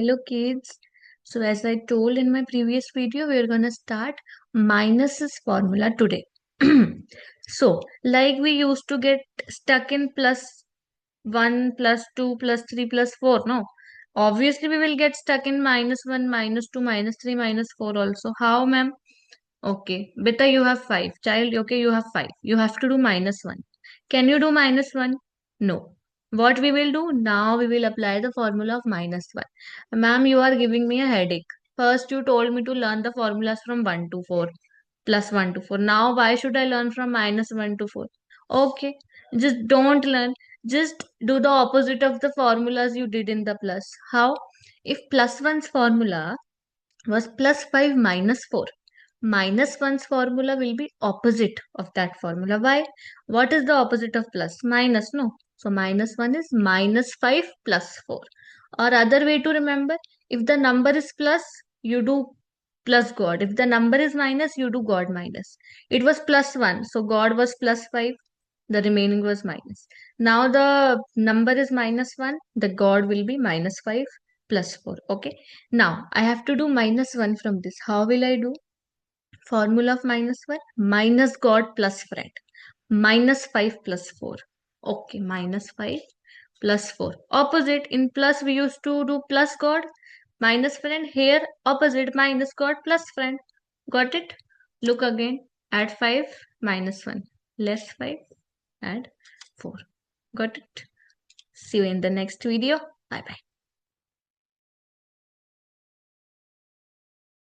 Hello kids. So as I told in my previous video, we are going to start minus's formula today. So like we used to get stuck in plus 1 plus 2 plus 3 plus 4, no? Obviously we will get stuck in minus 1 minus 2 minus 3 minus 4 also. How, ma'am? Okay, beta, you have 5. Child, okay, you have 5. You have to do minus 1. Can you do minus 1? No. What we will do? Now we will apply the formula of minus 1. Ma'am, you are giving me a headache. First, you told me to learn the formulas from 1 to 4, plus 1 to 4. Now, why should I learn from minus 1 to 4? Okay, just don't learn. Just do the opposite of the formulas you did in the plus. How? If plus 1's formula was plus 5 minus 4. Minus 1's formula will be opposite of that formula. Why? What is the opposite of plus? Minus, no. So minus 1 is minus 5 plus 4. Or other way to remember, if the number is plus, you do plus God. If the number is minus, you do God minus. It was plus 1, so God was plus 5. The remaining was minus. Now the number is minus 1, the God will be minus 5 plus 4. Okay. Now I have to do minus 1 from this. How will I do? Formula of minus 1, minus God plus friend. Minus 5 plus 4. Okay, minus 5 plus 4. Opposite, in plus we used to do plus God, minus friend. Here opposite, minus God plus friend. Got it? Look again. Add 5 minus 1. Less 5. Add 4. Got it? See you in the next video. Bye bye.